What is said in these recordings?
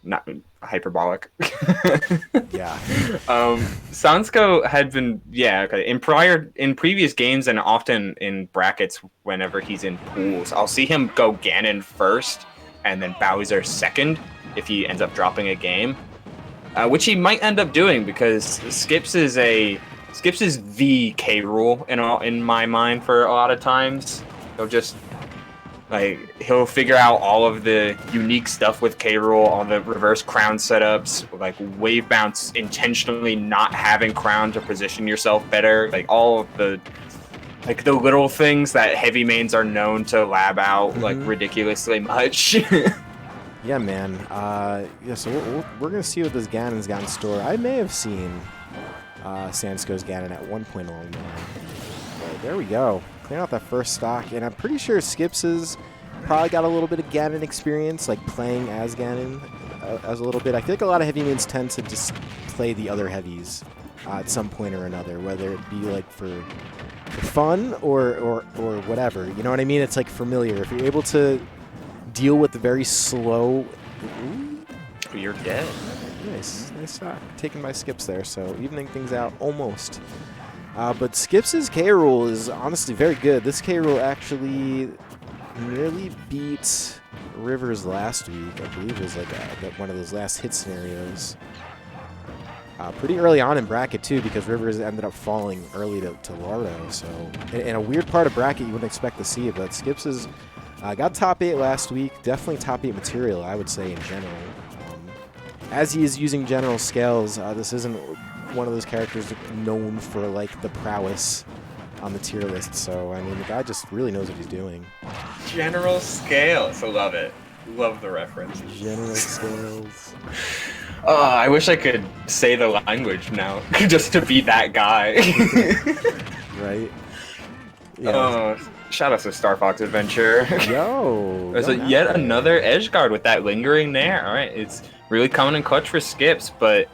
not hyperbolic. Yeah. Sansko had been, okay. In previous games and often in brackets, whenever he's in pools, I'll see him go Ganon first and then Bowser second if he ends up dropping a game, which he might end up doing because Sxips is the K Rool in my mind for a lot of times. He'll figure out all of the unique stuff with K Rool, all the reverse crown setups, like wave bounce, intentionally not having crown to position yourself better, like all of the little things that heavy mains are known to lab out like ridiculously much. Yeah, man. So we're gonna see what this Ganon's got in store. I may have seen Sansko's Ganon at one point along the line. But there we go. Clearing out that first stock, and I'm pretty sure Sxips has probably got a little bit of Ganon experience, like playing as Ganon as a little bit. I feel like a lot of heavy mains tend to just play the other heavies at some point or another, whether it be like for fun or whatever. You know what I mean? It's like familiar. If you're able to deal with the very slow... Ooh. You're dead. Nice stock taken by Sxips there, so evening things out almost. But Sxips' K Rool is honestly very good. This K Rool actually nearly beat Rivers last week. I believe it was like one of those last hit scenarios. Pretty early on in bracket too, because Rivers ended up falling early to Lardo. So in a weird part of bracket you wouldn't expect to see it, but Sxips got top 8 last week. Definitely top 8 material, I would say, in general. As he is using general scales, this isn't one of those characters known for like the prowess on the tier list. So I mean, the guy just really knows what he's doing. General scales, I love it. Love the reference. General scales. Oh, I wish I could say the language now, just to be that guy. Right. Yeah. Shout out to Star Fox Adventure. Yo. There's yet another edge guard with that lingering nair. All right, it's really coming in clutch for Sxips, but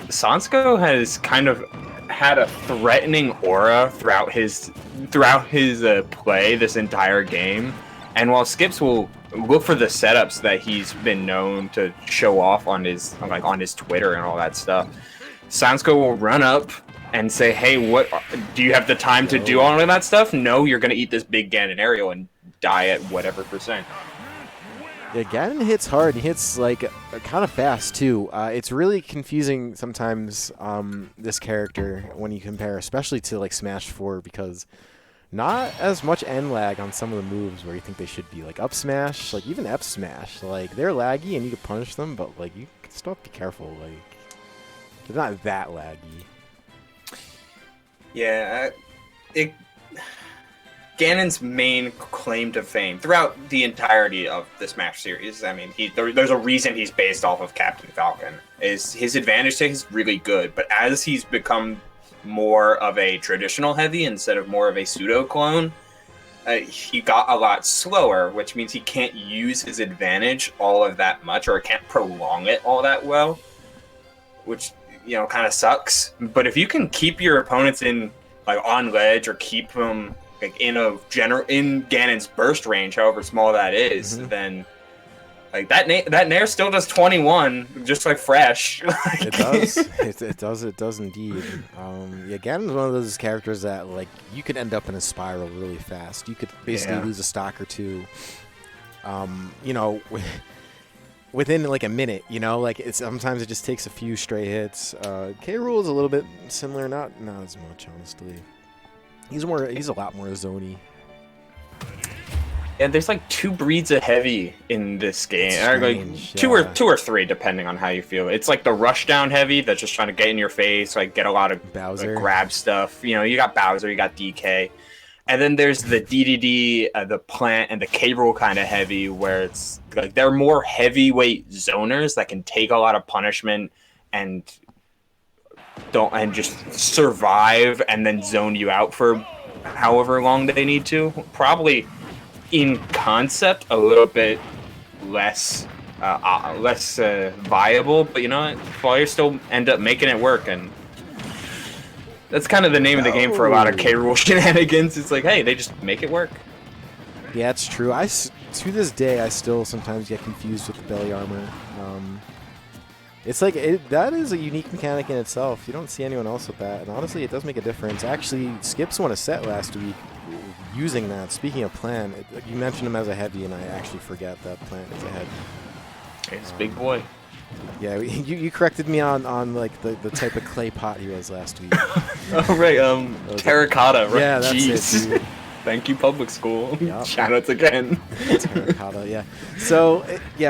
Sansko has kind of had a threatening aura throughout his play this entire game, and while Sxips will look for the setups that he's been known to show off on his Twitter and all that stuff, Sansko will run up and say, "Hey, what do you have the time to do all of that stuff? No, you're gonna eat this big Ganon aerial and die at whatever percent." Yeah, Ganon hits hard. He hits like kind of fast too. It's really confusing sometimes, this character when you compare, especially to like Smash 4, because not as much end lag on some of the moves where you think they should be. Like up smash, like even F smash, like they're laggy and you can punish them, but like you still have to be careful. Like they're not that laggy. Yeah, Ganon's main claim to fame throughout the entirety of the Smash series, I mean, there's a reason he's based off of Captain Falcon, is his advantage to is really good, but as he's become more of a traditional heavy instead of more of a pseudo-clone, he got a lot slower, which means he can't use his advantage all of that much, or can't prolong it all that well, which, you know, kind of sucks. But if you can keep your opponents in, like, on ledge, or keep them like in Ganon's burst range, however small that is, then like that nair still does 21, just like fresh. It does. It does indeed. Yeah, Ganon's one of those characters that like you could end up in a spiral really fast. You could basically lose a stock or two. You know, within like a minute. You know, like sometimes it just takes a few stray hits. K Rool is a little bit similar, not as much, honestly. He's a lot more zoney. And there's like 2 breeds of heavy in this game. Strange, like two or three, depending on how you feel. It's like the rush down heavy that's just trying to get in your face, like get a lot of Bowser, like, grab stuff. You know, you got Bowser, you got DK, and then there's the DDD, the plant, and the K Rool kind of heavy, where it's like they're more heavyweight zoners that can take a lot of punishment and just survive and then zone you out for however long they need to. Probably in concept a little bit less viable, but you know what? Players still end up making it work, and that's kind of the name of the game for a lot of K Rool shenanigans. It's like, hey, they just make it work. Yeah, it's true. To this day, I still sometimes get confused with the belly armor. It's like, that is a unique mechanic in itself. You don't see anyone else with that, and honestly, it does make a difference. Actually, Sxips won a set last week using that. Speaking of Plant, you mentioned him as a heavy, and I actually forget that Plant is a heavy. It's a big boy. Yeah, you corrected me on like the type of clay pot he was last week. Oh, right, terracotta, right? Yeah, that's Jeez. it, dude. Thank you, public school. Yep. Shoutouts again. Terracotta, yeah. So,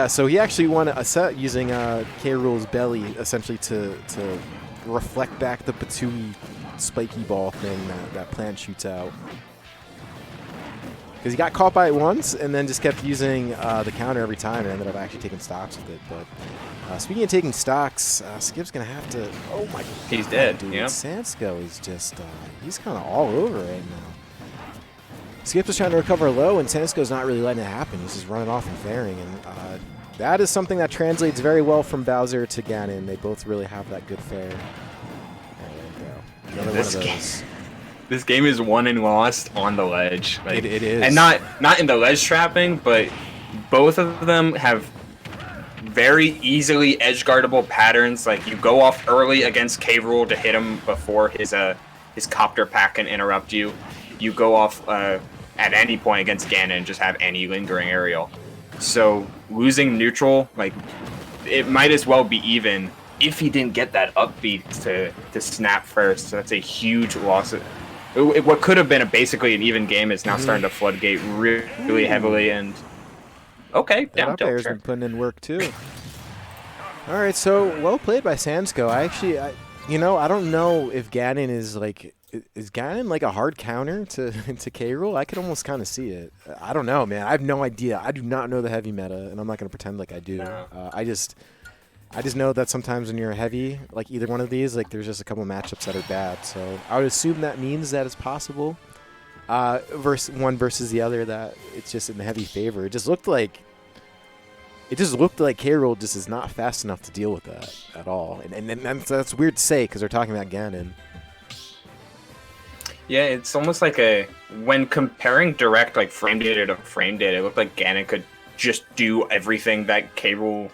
so he actually won a set using K. Rool's belly, essentially to reflect back the Patooey spiky ball thing that Plant shoots out. Because he got caught by it once and then just kept using the counter every time and ended up actually taking stocks with it. But speaking of taking stocks, Skip's going to have to... Oh, my God. He's dead, dude. yeah. Sansko is just... he's kind of all over right now. Sxips is trying to recover low, and Sansko's not really letting it happen. He's just running off and fairing, and that is something that translates very well from Bowser to Ganon. They both really have that good fair. There we go. Another one of those. This game is won and lost on the ledge. Like, it is. And not in the ledge trapping, but both of them have very easily edge-guardable patterns. Like, you go off early against K. Rool to hit him before his copter pack can interrupt you. You go off at any point against Ganon and just have any lingering aerial. So losing neutral, like, it might as well be even if he didn't get that upbeat to snap first. So that's a huge loss. What could have been basically an even game is now starting to floodgate really heavily. And okay, that up air's been putting in work too. All right, so well played by Sansko. I don't know if Ganon is like. Is Ganon like a hard counter to K. Rool? I could almost kind of see it. I don't know, man. I have no idea. I do not know the heavy meta, and I'm not going to pretend like I do. No. I just know that sometimes when you're a heavy, like either one of these, like there's just a couple matchups that are bad. So I would assume that means that it's possible. One versus the other, that it's just in the heavy favor. It just looked like K. Rool just is not fast enough to deal with that at all, and that's weird to say because they're talking about Ganon. Yeah, it's almost like when comparing direct like frame data to frame data, it looked like Ganon could just do everything that K. Rool,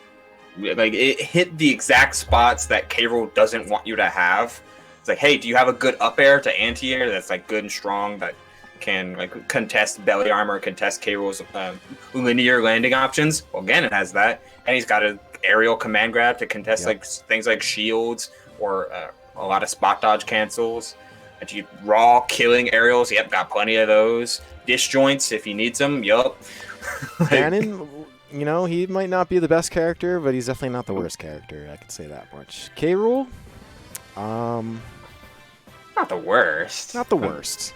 like it hit the exact spots that K. Rool doesn't want you to have. It's like, hey, do you have a good up air to anti air that's like good and strong that can like contest belly armor, contest K. Rool's linear landing options? Well, Ganon has that, and he's got an aerial command grab to contest like things like shields or a lot of spot dodge cancels. And you raw killing aerials, yep, got plenty of those. Disjoints if he needs them, yup. Ganon, he might not be the best character, but he's definitely not the worst character. I could say that much. K. Rool, not the worst. Not the worst.